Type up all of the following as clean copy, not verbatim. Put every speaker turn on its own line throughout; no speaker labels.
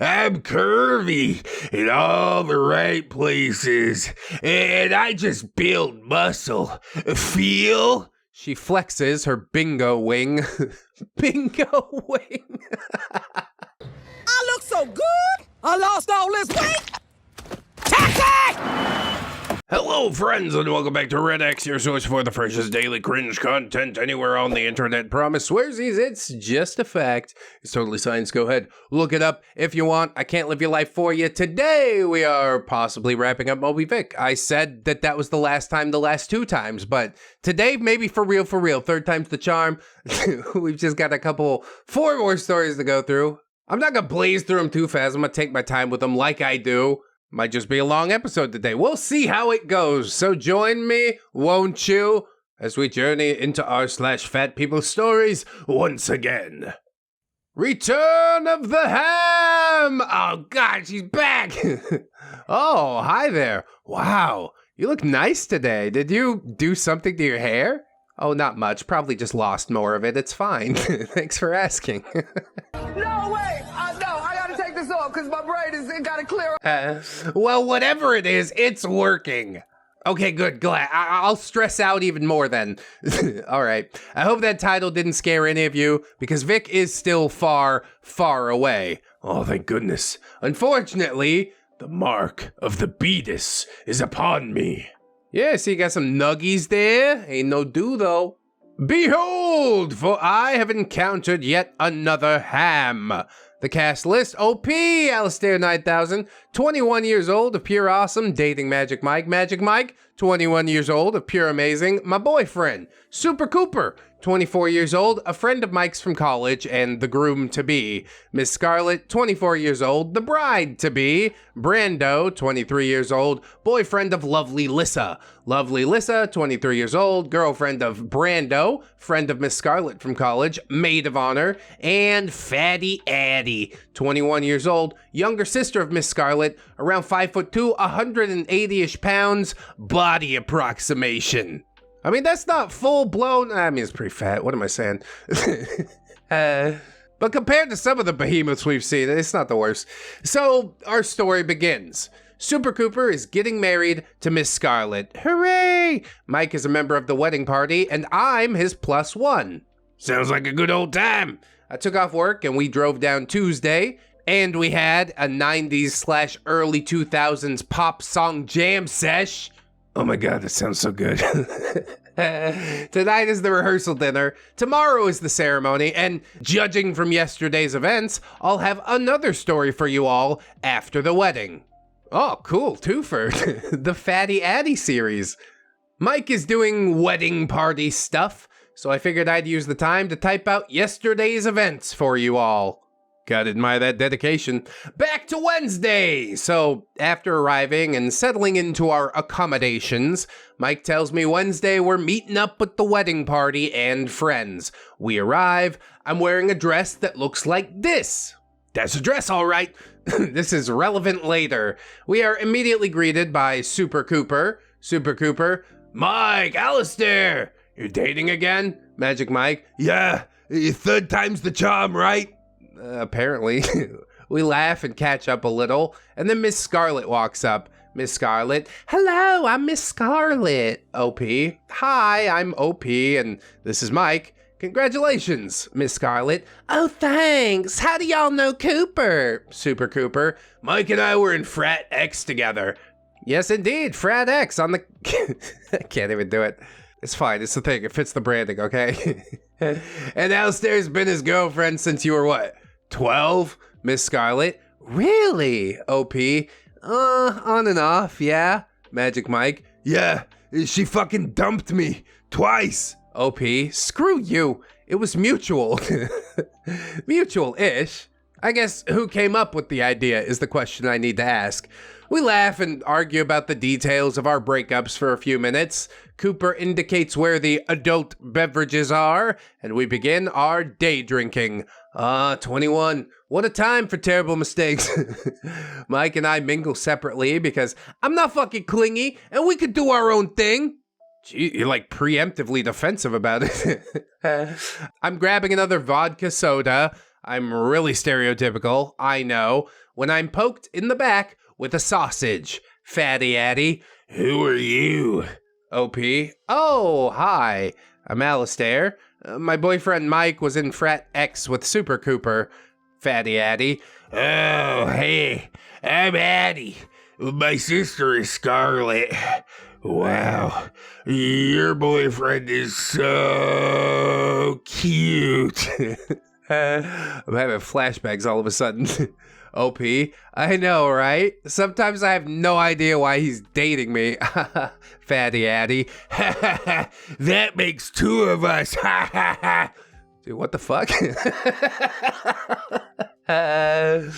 I'm curvy in all the right places, and I just build muscle. Feel?
She flexes her bingo wing. Bingo wing.
I look so good. I lost all this weight. Taxi!
Hello, friends, and welcome back to ReddX, your source for the freshest daily cringe content anywhere on the internet.
Promise swearsies, it's just a fact. It's totally science. Go ahead, look it up if you want. I can't live your life for you. Today, we are possibly wrapping up Moby Vick. I said that was the last time, the last 2 times, but today, maybe for real. 3rd time's the charm. We've just got 4 more stories to go through. I'm not gonna blaze through them too fast. I'm gonna take my time with them like I do. Might just be a long episode today. We'll see how it goes. So join me, won't you, as we journey into r/FatPeopleStories once again. Return of the Ham! Oh God, she's back! Oh, hi there. Wow, you look nice today. Did you do something to your hair? Oh, not much. Probably just lost more of it. It's fine. Thanks for asking.
No, wait. No, I gotta take this off because my brain it gotta clear up.
Well, whatever it is, it's working. Okay, good. Glad. I'll stress out even more then. All right. I hope that title didn't scare any of you because Vick is still far, far away.
Oh, thank goodness. Unfortunately, the mark of the beatus is upon me.
Yeah, so you got some nuggies there. Ain't no do though. Behold, for I have encountered yet another ham. The cast list: OP, Alistair 9000, 21 years old of pure awesome, dating Magic Mike, 21 years old of pure amazing, my boyfriend. Super Cooper, 24 years old, a friend of Mike's from college and the groom-to-be. Miss Scarlet, 24 years old, the bride-to-be. Brando, 23 years old, boyfriend of lovely Lissa. Lovely Lissa, 23 years old, girlfriend of Brando, friend of Miss Scarlet from college, maid of honor. And Fatty Addy, 21 years old, younger sister of Miss Scarlet, around 5'2", 180-ish pounds, body approximation. I mean, that's not full-blown. I mean, it's pretty fat. What am I saying? But compared to some of the behemoths we've seen, it's not the worst. So, our story begins. Super Cooper is getting married to Miss Scarlet. Hooray! Mike is a member of the wedding party, and I'm his +1.
Sounds like a good old time.
I took off work, and we drove down Tuesday, and we had a 90s/early 2000s pop song jam sesh.
Oh my God, that sounds so good.
Tonight is the rehearsal dinner, tomorrow is the ceremony, and judging from yesterday's events, I'll have another story for you all after the wedding. Oh, cool, twofer. The Fatty Addy series. Mike is doing wedding party stuff, so I figured I'd use the time to type out yesterday's events for you all. Gotta admire that dedication. Back to Wednesday! So, after arriving and settling into our accommodations, Mike tells me Wednesday we're meeting up with the wedding party and friends. We arrive, I'm wearing a dress that looks like this. That's a dress, all right. This is relevant later. We are immediately greeted by Super Cooper. Super Cooper, Mike, Alistair, you're dating again? Magic Mike,
Yeah, 3rd time's the charm, right?
Apparently. We laugh and catch up a little, and then Miss Scarlet walks up. Miss Scarlet, hello, I'm Miss Scarlet. OP, hi, I'm OP, and this is Mike. Congratulations, Miss Scarlet. Oh, thanks. How do y'all know Cooper? Super Cooper,
Mike and I were in Frat X together.
Yes, indeed, Frat X on the... I can't even do it. It's fine, it's the thing, it fits the branding, okay? And Alistair's been his girlfriend since you were what, 12? Miss Scarlet, really? OP, on and off, yeah? Magic Mike,
Yeah, she fucking dumped me twice.
OP, screw you, it was mutual. Mutual-ish. I guess who came up with the idea is the question I need to ask. We laugh and argue about the details of our breakups for a few minutes. Cooper indicates where the adult beverages are, and we begin our day drinking. 21. What a time for terrible mistakes. Mike and I mingle separately because I'm not fucking clingy, and we could do our own thing. Gee, you're like preemptively defensive about it. I'm grabbing another vodka soda. I'm really stereotypical, I know. when I'm poked in the back with a sausage. Fatty Addy.
Who are you?
OP. Oh, hi. I'm Alistair. My boyfriend Mike was in Frat X with Super Cooper. Fatty Addy.
Oh, hey, I'm Addy. My sister is Scarlet. Wow, your boyfriend is so cute.
I'm having flashbacks all of a sudden. OP, I know, right? Sometimes I have no idea why he's dating me. Fatty Addy.
That makes two of us.
Dude, what the fuck? I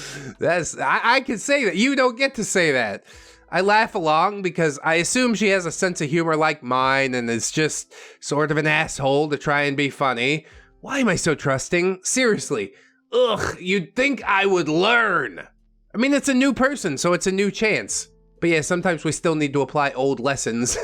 can say that. You don't get to say that. I laugh along because I assume she has a sense of humor like mine and is just sort of an asshole to try and be funny. Why am I so trusting? Seriously. Ugh, you'd think I would learn. I mean, it's a new person, so it's a new chance. But yeah, sometimes we still need to apply old lessons.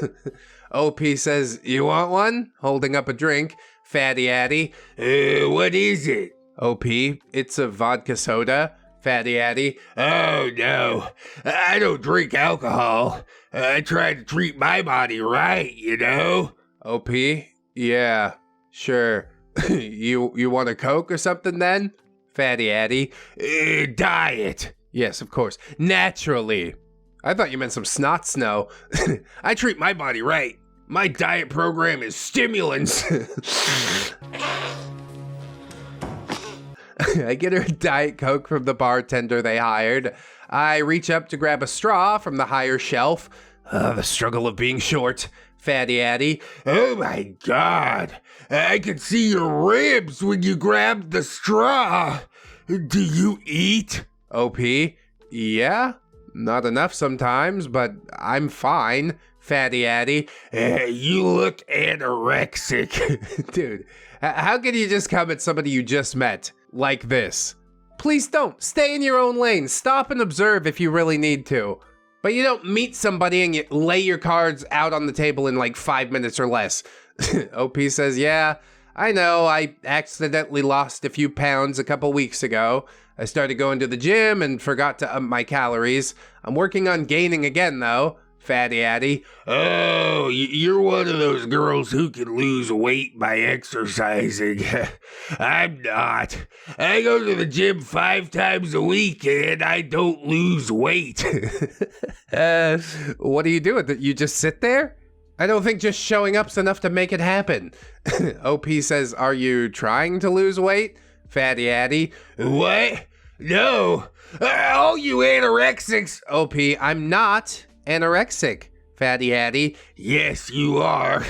OP says, you want one? Holding up a drink. Fatty Addy.
What is it?
OP, it's a vodka soda. Fatty Addy.
Oh, no. I don't drink alcohol. I try to treat my body right, you know?
OP, yeah, sure. You want a Coke or something then? Fatty Addy.
Diet.
Yes, of course. Naturally. I thought you meant some snot snow.
I treat my body right. My diet program is stimulants.
I get her a Diet Coke from the bartender they hired. I reach up to grab a straw from the higher shelf. The struggle of being short. Fatty Addy.
Oh my God. I could see your ribs when you grabbed the straw. Do you eat?
OP. Yeah? Not enough sometimes, but I'm fine. Fatty Addy.
You look anorexic.
Dude, how can you just come at somebody you just met like this? Please don't. Stay in your own lane. Stop and observe if you really need to. But you don't meet somebody and you lay your cards out on the table in like 5 minutes or less. OP says, yeah, I know. I accidentally lost a few pounds a couple weeks ago. I started going to the gym and forgot to up my calories. I'm working on gaining again, though. Fatty Addy.
Oh, you're one of those girls who can lose weight by exercising. I'm not. I go to the gym 5 times a week and I don't lose weight.
What do you do with it? You just sit there? I don't think just showing up's enough to make it happen. OP says, are you trying to lose weight? Fatty Addy.
What? No. Oh, you anorexics.
OP, I'm not anorexic. Fatty Addy.
Yes, you are.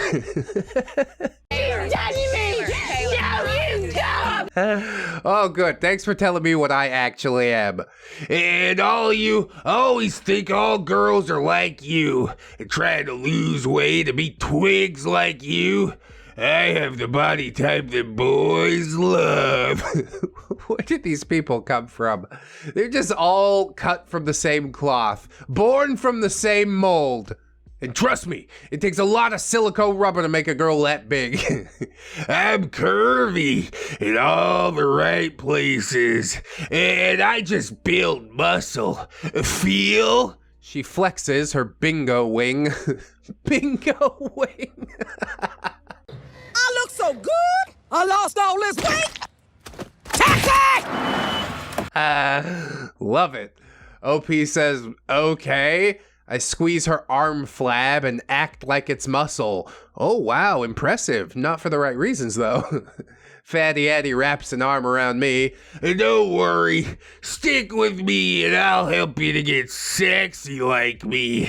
Oh, good. Thanks for telling me what I actually am.
And all you always think all girls are like you and trying to lose weight and be twigs like you. I have the body type that boys love.
Where did these people come from? They're just all cut from the same cloth, born from the same mold. And trust me, it takes a lot of silicone rubber to make a girl that big.
I'm curvy in all the right places, and I just build muscle. Feel?
She flexes her bingo wing. Bingo wing.
I look so good. I lost all this weight. Taxi!
Love it. OP says, okay. I squeeze her arm flab and act like it's muscle. Oh, wow, impressive. Not for the right reasons, though. Fatty Addy wraps an arm around me.
Don't worry. Stick with me and I'll help you to get sexy like me.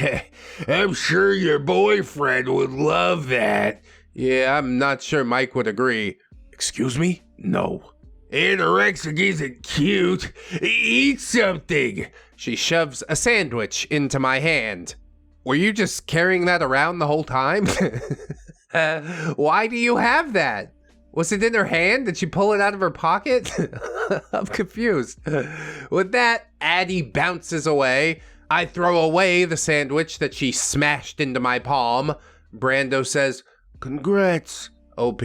I'm sure your boyfriend would love that.
Yeah, I'm not sure Mike would agree.
Excuse me? No. Anorexic isn't cute. Eat something.
She shoves a sandwich into my hand. Were you just carrying that around the whole time? Why do you have that? Was it in her hand? Did she pull it out of her pocket? I'm confused. With that, Addy bounces away. I throw away the sandwich that she smashed into my palm. Brando says, congrats, OP.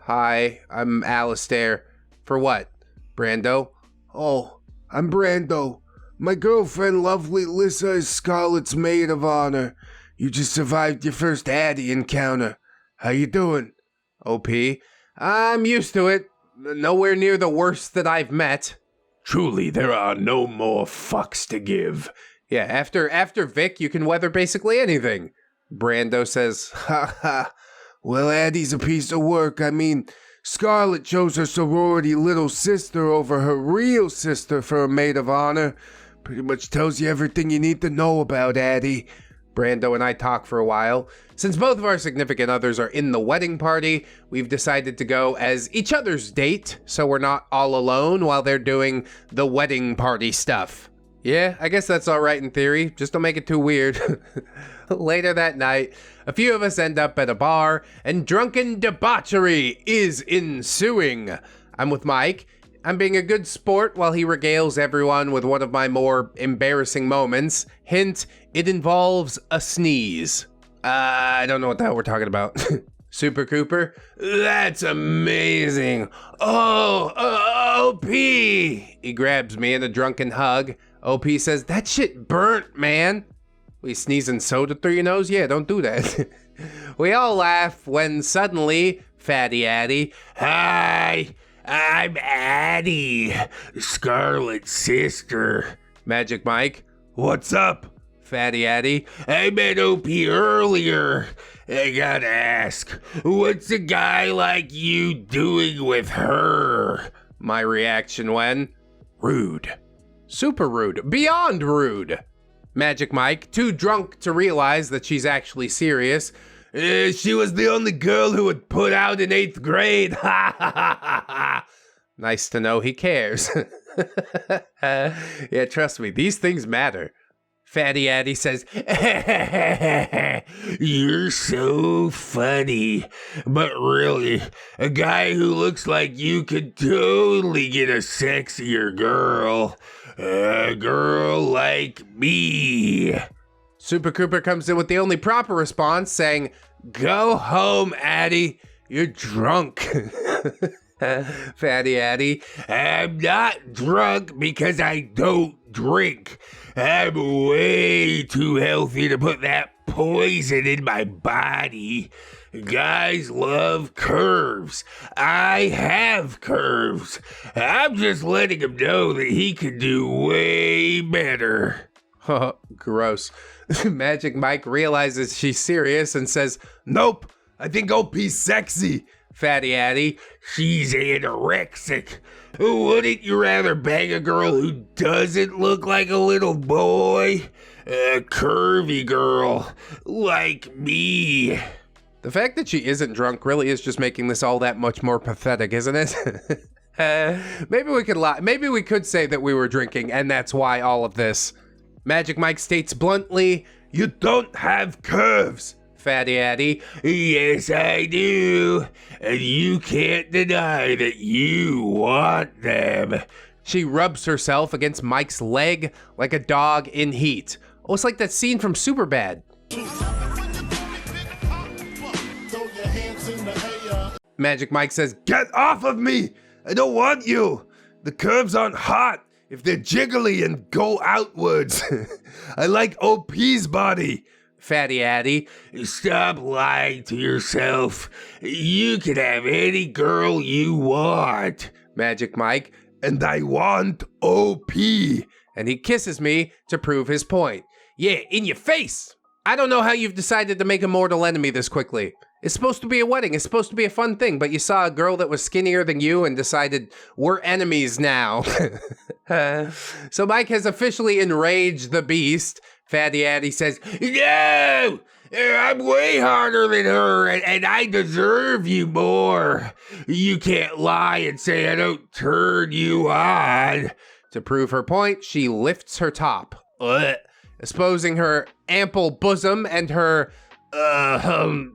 Hi, I'm Alistair. For what? Brando? Oh, I'm Brando.
My girlfriend, lovely Lissa, is Scarlett's maid of honor. You just survived your first ADDY encounter. How you doing?
OP, I'm used to it. Nowhere near the worst that I've met.
Truly, there are no more fucks to give.
Yeah, after Vick, you can weather basically anything. Brando says,
Ha ha. Well, ADDY's a piece of work. I mean, Scarlett chose her sorority little sister over her real sister for a maid of honor. Pretty much tells you everything you need to know about ADDY.
Brando and I talk for a while. Since both of our significant others are in the wedding party, we've decided to go as each other's date, so we're not all alone while they're doing the wedding party stuff. Yeah, I guess that's alright in theory, just don't make it too weird. Later that night, a few of us end up at a bar, and drunken debauchery is ensuing. I'm with Mike. I'm being a good sport while he regales everyone with one of my more embarrassing moments. Hint, it involves a sneeze. I don't know what the hell we're talking about. Super Cooper?
That's amazing. Oh, OP.
He grabs me in a drunken hug. OP says, that shit burnt, man. We sneezing soda through your nose? Yeah, don't do that. We all laugh when suddenly, Fatty Addy,
Hi, I'm ADDY, Scarlett's sister.
Magic Mike,
What's up?
Fatty Addy,
I met OP earlier. I gotta ask, what's a guy like you doing with her?
my reaction when, rude. Super rude, beyond rude. Magic Mike, too drunk to realize that she's actually serious.
She was the only girl who would put out in 8th grade. Ha ha ha ha.
Nice to know he cares. Yeah, trust me, these things matter. Fatty Addy says,
You're so funny. But really, a guy who looks like you could totally get a sexier girl. A girl like me.
Super Cooper comes in with the only proper response, saying, go home, Addy. You're drunk. Fatty Addy,
I'm not drunk because I don't drink. I'm way too healthy to put that poison in my body. Guys love curves. I have curves. I'm just letting him know that he can do way better.
gross. Magic Mike realizes she's serious and says,
Nope, I think OP's sexy.
Fatty Addy,
She's anorexic. Wouldn't you rather bang a girl who doesn't look like a little boy? A curvy girl like me.
the fact that she isn't drunk really is just making this all that much more pathetic, isn't it? Maybe we could lie. Maybe we could say that we were drinking and that's why all of this. Magic Mike states bluntly,
You don't have curves.
Fatty Addy,
Yes, I do. And you can't deny that you want them.
she rubs herself against Mike's leg like a dog in heat. Oh, it's like that scene from Superbad. Magic Mike says,
Get off of me. I don't want you. The curves aren't hot if they're jiggly and go outwards. I like OP's body.
Fatty Addy,
Stop lying to yourself. You can have any girl you want.
Magic Mike,
And I want OP.
and he kisses me to prove his point. Yeah, in your face! I don't know how you've decided to make a mortal enemy this quickly. It's supposed to be a wedding, it's supposed to be a fun thing, but you saw a girl that was skinnier than you and decided, we're enemies now. So Mike has officially enraged the beast. Fatty Addy says,
No! I'm way harder than her, and I deserve you more. You can't lie and say I don't turn you on.
to prove her point, she lifts her top, exposing her ample bosom and her,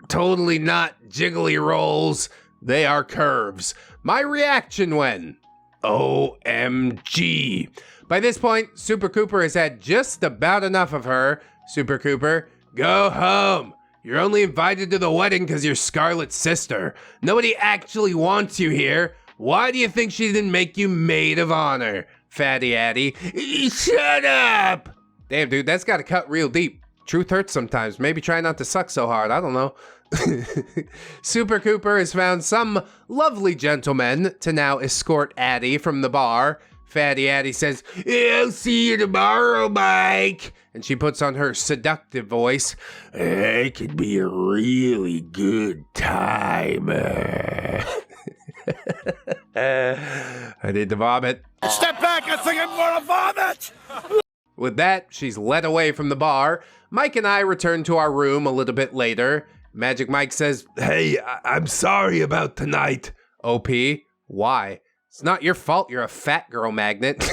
totally not jiggly rolls. They are curves. My reaction when, OMG. By this point, Super Cooper has had just about enough of her. Super Cooper, go home. You're only invited to the wedding because you're Scarlett's sister. Nobody actually wants you here. Why do you think she didn't make you maid of honor? Fatty Addy.
Shut up!
Damn, dude, that's gotta cut real deep. Truth hurts sometimes. Maybe try not to suck so hard. I don't know. Super Cooper has found some lovely gentlemen to now escort Addy from the bar. Fatty Addy says,
I'll see you tomorrow, Mike.
and she puts on her seductive voice.
It could be a really good time.
I need to vomit.
Step back, I think I'm gonna vomit!
With that, she's led away from the bar. Mike and I return to our room a little bit later. Magic Mike says,
Hey, I'm sorry about tonight.
OP, why? It's not your fault you're a fat girl magnet.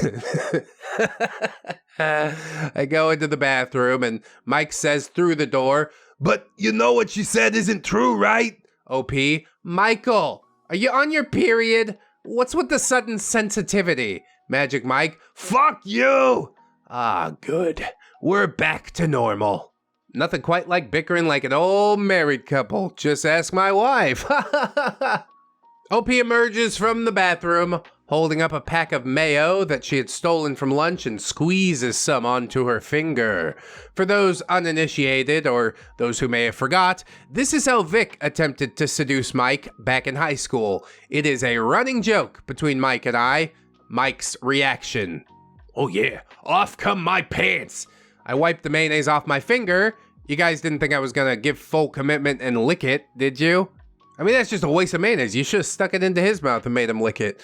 I go into the bathroom and Mike says through the door,
But you know what she said isn't true, right?
OP, Michael, are you on your period? What's with the sudden sensitivity? Magic Mike,
Fuck you!
ah, good. We're back to normal. Nothing quite like bickering like an old married couple. Just ask my wife. OP emerges from the bathroom, holding up a pack of mayo that she had stolen from lunch and squeezes some onto her finger. For those uninitiated, or those who may have forgot, this is how Vick attempted to seduce Mike back in high school. It is a running joke between Mike and I. Mike's reaction.
Oh yeah, off come my pants.
I wiped the mayonnaise off my finger. You guys didn't think I was gonna give full commitment and lick it, did you? I mean, that's just a waste of mayonnaise. You should have stuck it into his mouth and made him lick it.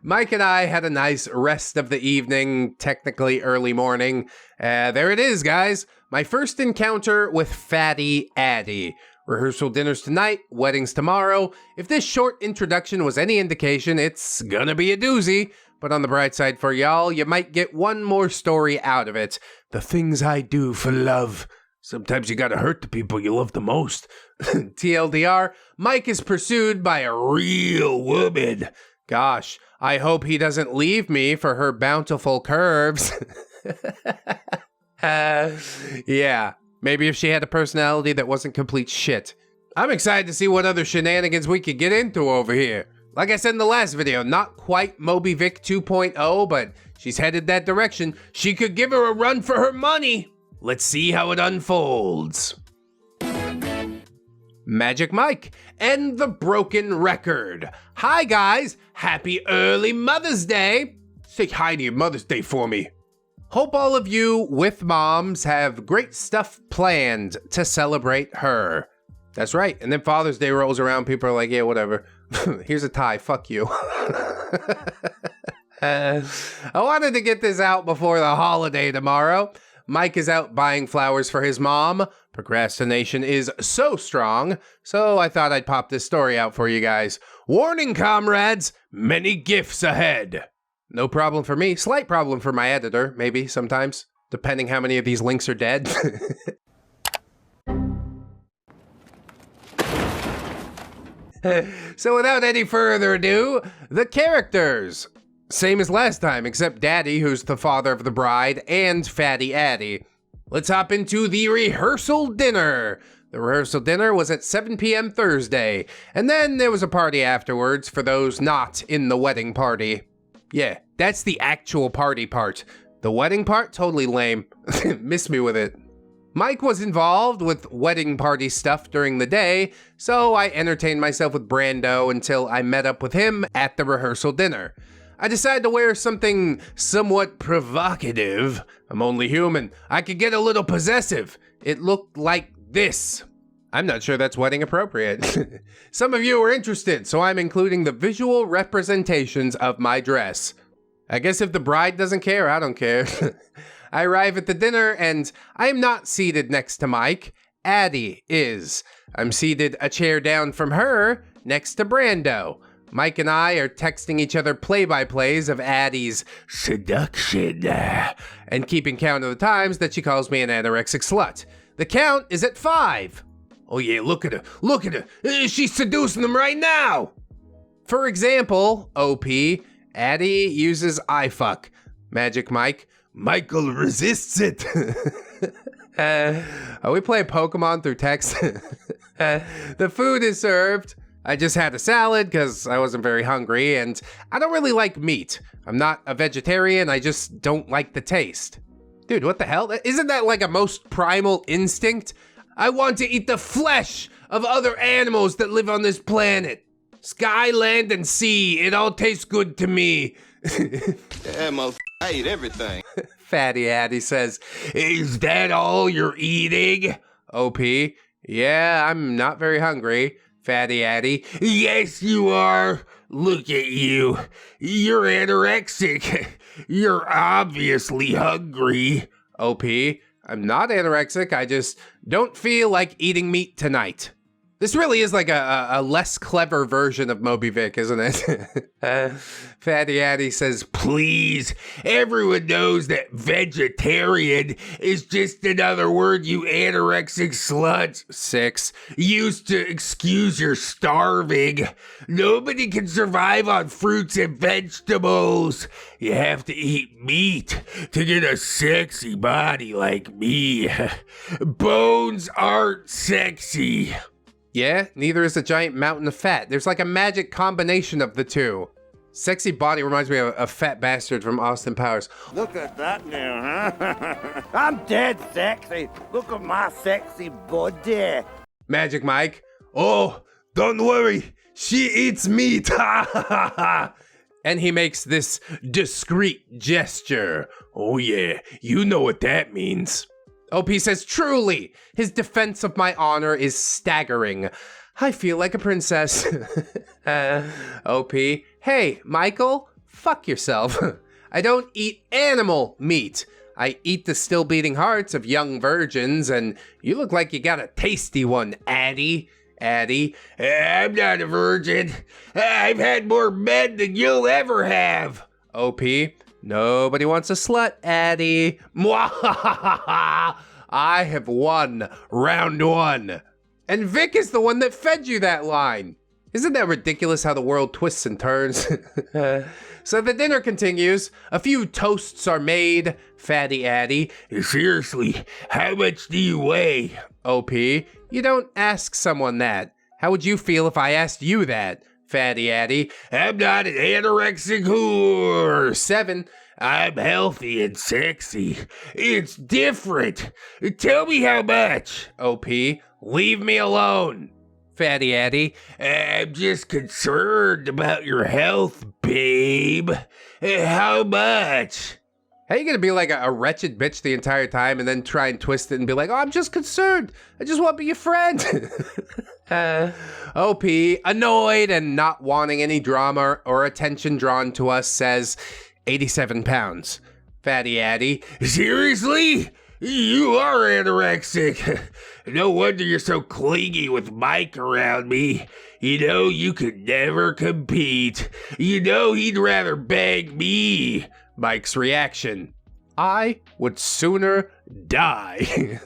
Mike and I had a nice rest of the evening, technically early morning. There it is, guys. My first encounter with Fatty Addy. Rehearsal dinners tonight, weddings tomorrow. If this short introduction was any indication, it's gonna be a doozy. But on the bright side for y'all, you might get one more story out of it. The things I do for love.
Sometimes you gotta hurt the people you love the most.
TLDR, Mike is pursued by a real woman. Gosh, I hope he doesn't leave me for her bountiful curves. Yeah, maybe if she had a personality that wasn't complete shit. I'm excited to see what other shenanigans we could get into over here. Like I said in the last video, not quite Moby Vick 2.0, but she's headed that direction. She could give her a run for her money. Let's see how it unfolds. Magic Mike and the Broken Record. Hi guys, happy early Mother's Day.
Say hi to your Mother's Day for me.
Hope all of you with moms have great stuff planned to celebrate her. That's right, and then Father's Day rolls around, people are like, yeah, whatever. Here's a tie, fuck you. I wanted to get this out before the holiday tomorrow. Mike is out buying flowers for his mom. Procrastination is so strong, so I thought I'd pop this story out for you guys. Warning, comrades, many gifts ahead. No problem for me, slight problem for my editor, maybe, sometimes, depending how many of these links are dead. So without any further ado, the characters. Same as last time, except Daddy, who's the father of the bride, and Fatty Addy. Let's hop into the rehearsal dinner. The rehearsal dinner was at 7 p.m. Thursday, and then there was a party afterwards for those not in the wedding party. Yeah, that's the actual party part. The wedding part, totally lame. Miss me with it. Mike was involved with wedding party stuff during the day, so I entertained myself with Brando until I met up with him at the rehearsal dinner. I decided to wear something somewhat provocative. I'm only human. I could get a little possessive. It looked like this. I'm not sure that's wedding appropriate. Some of you were interested, so I'm including the visual representations of my dress. I guess if the bride doesn't care, I don't care. I arrive at the dinner and I'm not seated next to Mike. Addy is. I'm seated a chair down from her next to Brando. Mike and I are texting each other play-by-plays of Addy's seduction and keeping count of the times that she calls me an anorexic slut. The count is at 5.
Oh yeah, look at her, look at her. She's seducing them right now.
For example, OP, Addy uses I fuck. Magic Mike,
Michael resists it.
Are we playing Pokemon through text? The food is served. I just had a salad because I wasn't very hungry, and I don't really like meat. I'm not a vegetarian, I just don't like the taste. Dude, what the hell? Isn't that like a most primal instinct? I want to eat the flesh of other animals that live on this planet. Sky, land, and sea, it all tastes good to me.
Yeah, I eat everything.
Fatty Addy says,
Is that all you're eating?
OP, yeah, I'm not very hungry. Fatty Addy,
Yes, you are. Look at you. You're anorexic. You're obviously hungry.
OP, I'm not anorexic, I just don't feel like eating meat tonight. This really is like a less clever version of Moby Vick, isn't it? Fatty Addy says,
Please, everyone knows that vegetarian is just another word you anorexic sluts
6.
used to excuse your starving. Nobody can survive on fruits and vegetables. You have to eat meat to get a sexy body like me. Bones aren't sexy.
Yeah, neither is a giant mountain of fat. There's like a magic combination of the two. Sexy body reminds me of a fat bastard from Austin Powers.
Look at that now, huh? I'm dead sexy. Look at my sexy body.
Magic Mike.
Oh, don't worry. She eats meat. Ha ha ha ha.
And he makes this discreet gesture.
Oh yeah, you know what that means.
OP says, truly, his defense of my honor is staggering. I feel like a princess. OP, hey, Michael, fuck yourself. I don't eat animal meat. I eat the still beating hearts of young virgins, and you look like you got a tasty one, Addy. Addy,
I'm not a virgin. I've had more men than you'll ever have.
OP, nobody wants a slut, Addy. Mwahahaha. I have won round 1. And Vick is the one that fed you that line. Isn't that ridiculous how the world twists and turns? So the dinner continues. A few toasts are made. Fatty Addy.
Seriously, how much do you weigh?
OP, you don't ask someone that. How would you feel if I asked you that? Fatty Addy.
I'm not an anorexic whore.
7.
I'm healthy and sexy. It's different. Tell me how much.
OP, leave me alone. Fatty Addy.
I'm just concerned about your health, babe. How much?
How you gonna be like a wretched bitch the entire time and then try and twist it and be like, oh, I'm just concerned. I just want to be your friend. OP, annoyed and not wanting any drama or attention drawn to us, says 87 pounds. Fatty Addy.
Seriously? You are anorexic. No wonder you're so clingy with Mike around me. You know you could never compete. You know he'd rather bang me.
Mike's reaction. I would sooner die.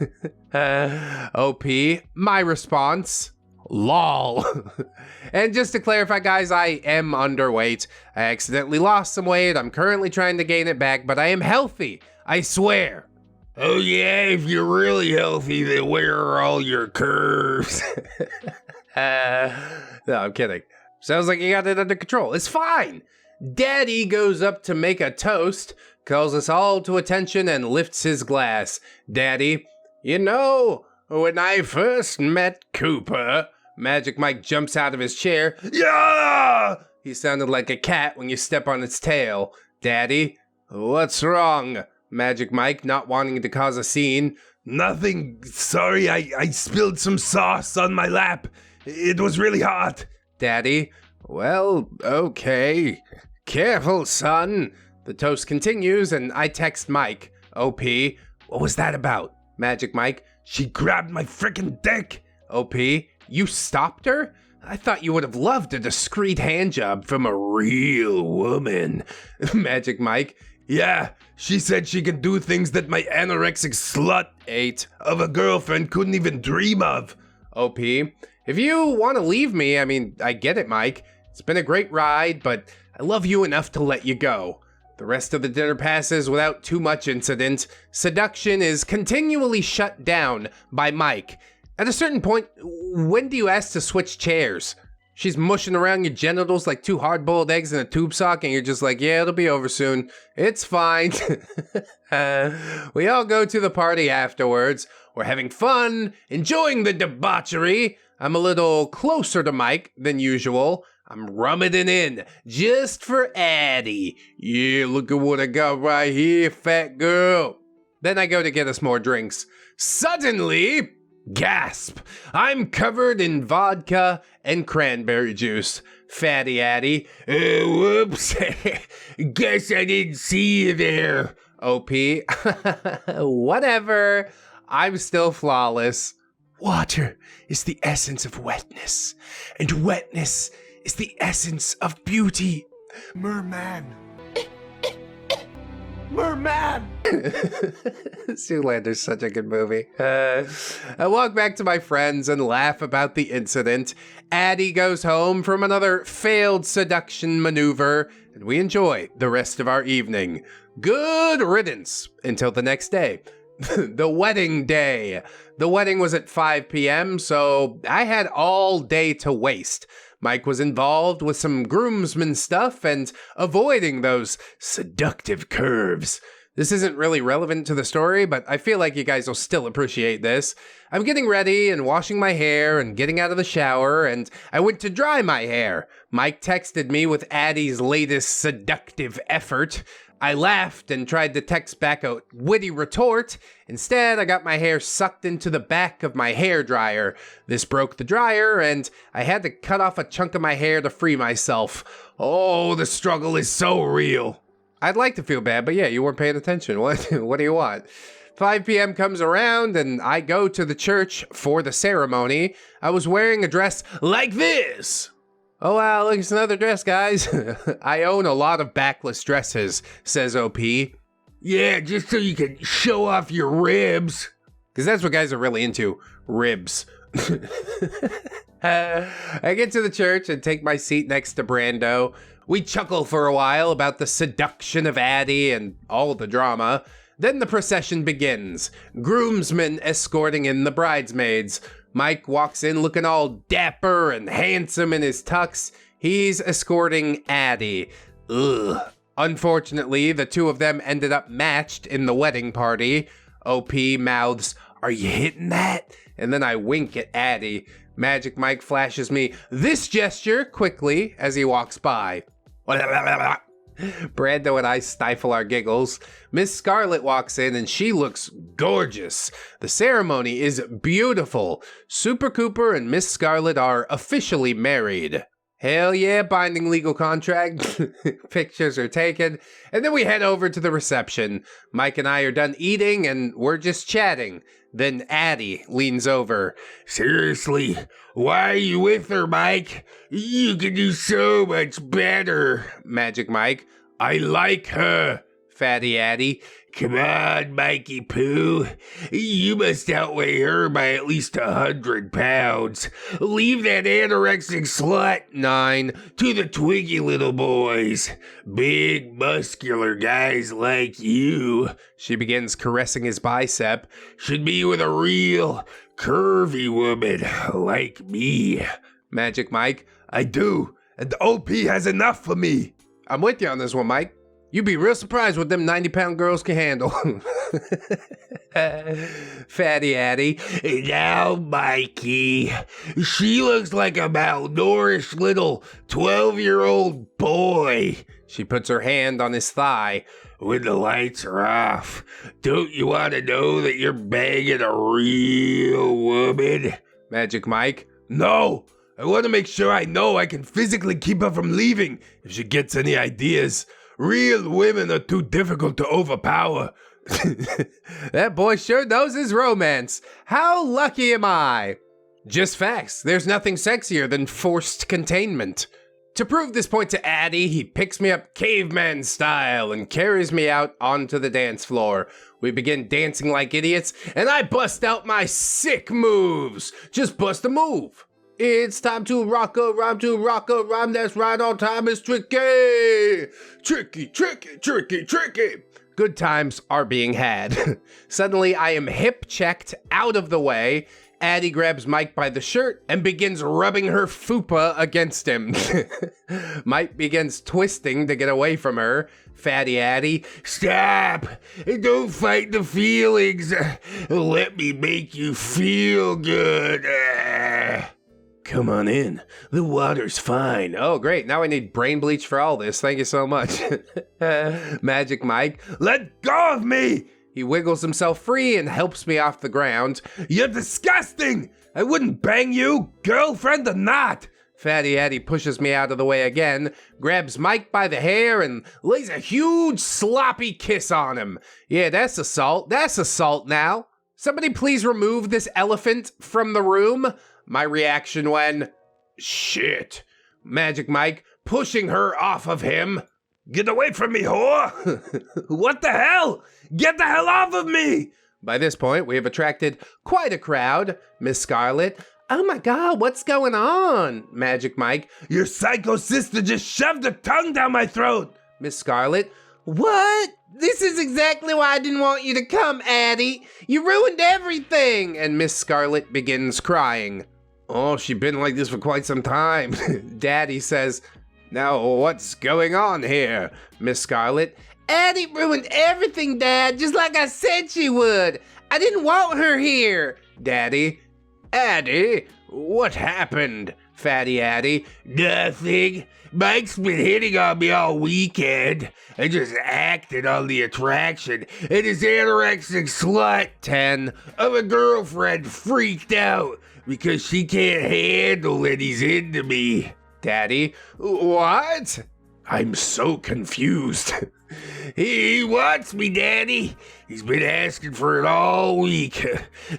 OP, my response. LOL. And just to clarify, guys, I am underweight. I accidentally lost some weight. I'm currently trying to gain it back, but I am healthy. I swear.
Oh yeah, if you're really healthy, then where are all your curves?
No, I'm kidding. Sounds like you got it under control. It's fine. Daddy goes up to make a toast, calls us all to attention, and lifts his glass. Daddy, you know, when I first met Cooper, Magic Mike jumps out of his chair. Yeah! He sounded like a cat when you step on its tail. Daddy, what's wrong? Magic Mike, not wanting to cause a scene.
Nothing. Sorry, I spilled some sauce on my lap. It was really hot.
Daddy, well, okay. Careful, son. The toast continues, and I text Mike. OP, what was that about? Magic Mike, she grabbed my frickin' dick. OP, you stopped her? I thought you would have loved a discreet handjob from a real woman. Magic Mike,
yeah, she said she could do things that my anorexic slut
8
of a girlfriend couldn't even dream of.
OP, if you want to leave me, I mean, I get it, Mike. It's been a great ride, but I love you enough to let you go. The rest of the dinner passes without too much incident. Seduction is continually shut down by Mike. At a certain point, when do you ask to switch chairs? She's mushing around your genitals like two hard-boiled eggs in a tube sock, and you're just like, yeah, it'll be over soon. It's fine. We all go to the party afterwards. We're having fun, enjoying the debauchery. I'm a little closer to Mike than usual. I'm rumming it in just for ADDY. Yeah, look at what I got right here, fat girl. Then I go to get us more drinks. Suddenly, gasp! I'm covered in vodka and cranberry juice. Fatty ADDY.
Whoops. Guess I didn't see you there.
OP. Whatever. I'm still flawless. Water is the essence of wetness, and wetness is the essence of beauty.
Merman. Merman!
Zoolander's such a good movie. I walk back to my friends and laugh about the incident. ADDY goes home from another failed seduction maneuver, and we enjoy the rest of our evening. Good riddance until the next day. The wedding day. The wedding was at 5 p.m., so I had all day to waste. Mike was involved with some groomsman stuff and avoiding those seductive curves. This isn't really relevant to the story, but I feel like you guys will still appreciate this. I'm getting ready and washing my hair and getting out of the shower, and I went to dry my hair. Mike texted me with ADDY's latest seductive effort. I laughed and tried to text back a witty retort. Instead, I got my hair sucked into the back of my hair dryer. This broke the dryer, and I had to cut off a chunk of my hair to free myself.
Oh, the struggle is so real.
I'd like to feel bad, but yeah, you weren't paying attention. What do you want? 5 p.m. comes around, and I go to the church for the ceremony. I was wearing a dress like this. Oh wow, look, it's another dress, guys. I own a lot of backless dresses, says OP.
Yeah, just so you can show off your ribs.
Because that's what guys are really into, ribs. I get to the church and take my seat next to Brando. We chuckle for a while about the seduction of ADDY and all the drama. Then the procession begins, groomsmen escorting in the bridesmaids. Mike walks in looking all dapper and handsome in his tux. He's escorting ADDY. Ugh. Unfortunately, the two of them ended up matched in the wedding party. OP mouths, "Are you hitting that?" And then I wink at ADDY. Magic Mike flashes me this gesture quickly as he walks by. Brando and I stifle our giggles. Miss Scarlet walks in and she looks gorgeous. The ceremony is beautiful. Super Cooper and Miss Scarlet are officially married. Hell yeah, binding legal contract. Pictures are taken. And then we head over to the reception. Mike and I are done eating and we're just chatting. Then ADDY leans over.
Seriously, why are you with her, Mike? You can do so much better.
Magic Mike.
I like her.
Fatty ADDY.
Come on, Mikey Poo. You must outweigh her by at least 100 pounds. Leave that anorexic slut, 9, to the twiggy little boys. Big, muscular guys like you,
she begins caressing his bicep,
should be with a real, curvy woman like me.
Magic Mike.
I do, and the OP has enough for me.
I'm with you on this one, Mike. You'd be real surprised what them 90-pound girls can handle. Fatty ADDY.
Now, Mikey, she looks like a malnourished little 12-year-old boy.
She puts her hand on his thigh.
When the lights are off, don't you want to know that you're banging a real woman?
Magic Mike.
No, I want to make sure I know I can physically keep her from leaving if she gets any ideas. Real women are too difficult to overpower.
That boy sure knows his romance. How lucky am I? Just facts. There's nothing sexier than forced containment. To prove this point to ADDY, he picks me up caveman style and carries me out onto the dance floor. We begin dancing like idiots, and I bust out my sick moves. Just bust a move. It's time to rock a rhyme that's right on time. It's tricky. Tricky, tricky, tricky, tricky. Good times are being had. Suddenly, I am hip-checked out of the way. Addie grabs Mike by the shirt and begins rubbing her fupa against him. Mike begins twisting to get away from her. Fatty Addie,
Stop! Don't fight the feelings. Let me make you feel good.
come on in. The water's fine. Oh, great. Now I need brain bleach for all this. Thank you so much. Magic Mike,
Let go of me!
he wiggles himself free and helps me off the ground.
You're disgusting! I wouldn't bang you, girlfriend or not!
Fatty Addie pushes me out of the way again, grabs Mike by the hair, and lays a huge sloppy kiss on him. Yeah, that's assault. That's assault now. Somebody please remove this elephant from the room. My reaction when, shit. Magic Mike pushing her off of him.
Get away from me, whore! What the hell? Get the hell off of me!
By this point, we have attracted quite a crowd. Miss Scarlet, oh my god, what's going on? Magic Mike,
Your psycho sister just shoved her tongue down my throat!
Miss Scarlet, what? This is exactly why I didn't want you to come, Addie. You ruined everything. And Miss Scarlet begins crying. Oh, she's been like this for quite some time. Daddy says, now what's going on here? Miss Scarlet, Addie ruined everything, Dad, just like I said she would. I didn't want her here. Daddy, Addie, what happened? Fatty Addie,
Nothing. Mike's been hitting on me all weekend. I just acted on the attraction, and his anorexic slut
10.
of a girlfriend freaked out because she can't handle that he's into me.
Daddy, what? I'm so confused.
He wants me, Daddy. He's been asking for it all week.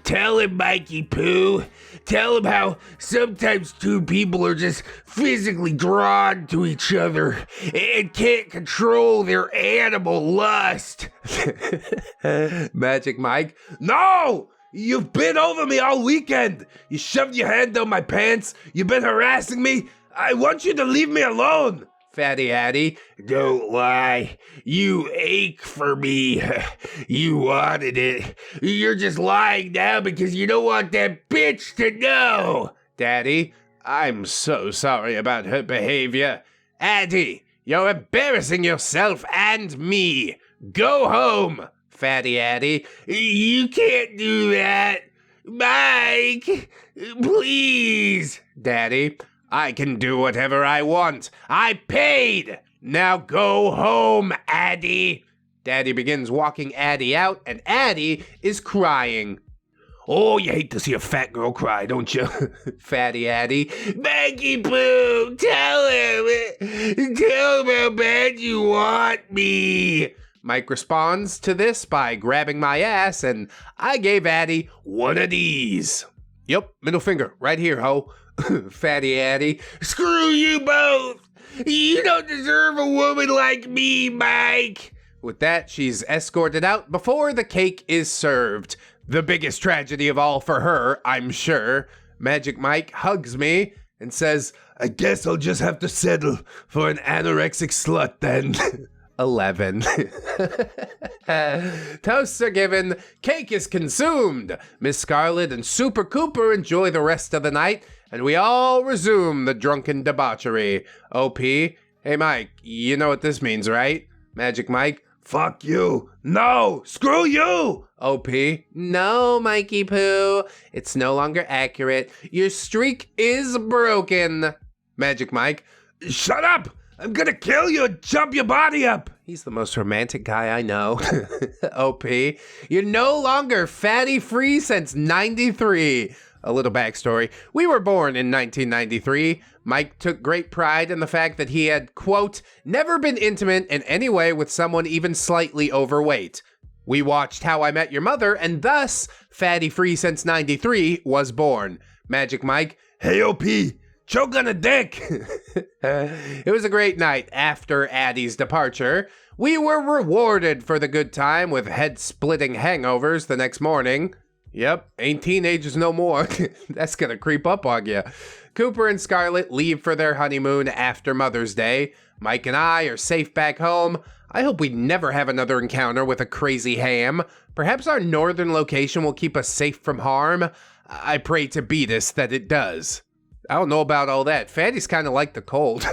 Tell him, Mikey Poo. Tell him how sometimes two people are just physically drawn to each other and can't control their animal lust.
Magic Mike,
No! You've been over me all weekend. You shoved your hand down my pants. You've been harassing me. I want you to leave me alone.
Fatty Addie,
Don't lie. You ache for me. You wanted it. You're just lying now because you don't want that bitch to know.
Daddy, I'm so sorry about her behavior. Addie, you're embarrassing yourself and me. Go home. Fatty Addie,
You can't do that. Mike, please.
Daddy, I can do whatever I want. I paid. Now go home, Addie. Daddy begins walking Addie out, and Addie is crying.
Oh, you hate to see a fat girl cry, don't you?
Fatty Addie,
Maggie Boo, tell him. Tell him how bad you want me.
Mike responds to this by grabbing my ass, and I gave Addie one of these. Yep, middle finger, right here, ho. Fatty Addie,
Screw you both. You don't deserve a woman like me, Mike.
with that, she's escorted out before the cake is served. The biggest tragedy of all for her, I'm sure. Magic Mike hugs me and says,
I guess I'll just have to settle for an anorexic slut then.
11. Toasts are given, cake is consumed. Miss Scarlet and Super Cooper enjoy the rest of the night, and we all resume the drunken debauchery. OP, hey Mike, you know what this means, right? Magic Mike,
Fuck you. No, screw you.
OP, no, Mikey Poo, it's no longer accurate. Your streak is broken. Magic Mike,
Shut up. I'm gonna kill you and chop your body up.
he's the most romantic guy I know. OP, you're no longer fatty free since 93. A little backstory. We were born in 1993. Mike took great pride in the fact that he had, quote, never been intimate in any way with someone even slightly overweight. We watched How I Met Your Mother, and thus, fatty free since 93 was born. Magic Mike,
Hey, OP, choke on a dick.
it was a great night after Addie's departure. We were rewarded for the good time with head-splitting hangovers the next morning. Yep, ain't teenagers no more. That's gonna creep up on you. Cooper and Scarlet leave for their honeymoon after Mother's Day. Mike and I are safe back home. I hope we never have another encounter with a crazy ham. Perhaps our northern location will keep us safe from harm. I pray to Beatus that it does. I don't know about all that. Fatties kind of like the cold.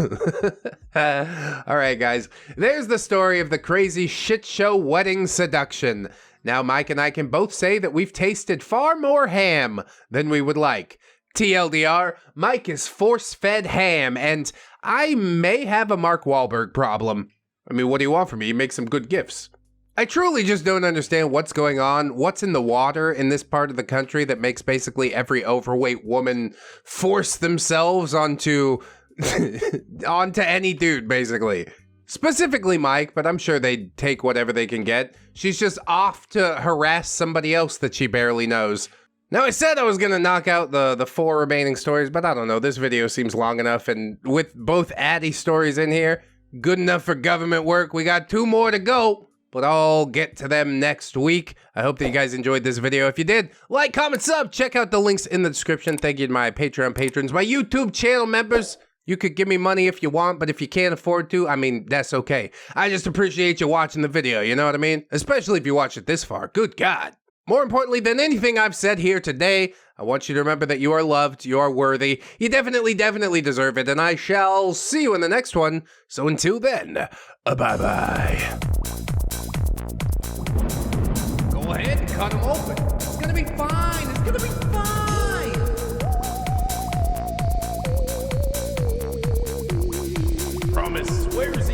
All right, guys. There's the story of the crazy shit show wedding seduction. Now, Mike and I can both say that we've tasted far more ham than we would like. TLDR, Mike is force-fed ham, and I may have a Mark Wahlberg problem. I mean, what do you want from me? You make some good gifts. I truly just don't understand what's going on, what's in the water in this part of the country that makes basically every overweight woman force themselves onto any dude, basically. Specifically Mike, but I'm sure they'd take whatever they can get. She's just off to harass somebody else that she barely knows. Now, I said I was going to knock out the 4 remaining stories, but I don't know. This video seems long enough, and with both ADDY stories in here, good enough for government work. We got 2 more to go, but I'll get to them next week. I hope that you guys enjoyed this video. If you did, like, comment, sub. Check out the links in the description. Thank you to my Patreon patrons, my YouTube channel members. You could give me money if you want, but if you can't afford to, I mean, that's okay. I just appreciate you watching the video, you know what I mean? Especially if you watch it this far. Good God. More importantly than anything I've said here today, I want you to remember that you are loved, you are worthy, you definitely deserve it, and I shall see you in the next one. So until then, bye-bye. Go ahead and cut them open. It's gonna be fine, it's gonna be fine. Promise, swears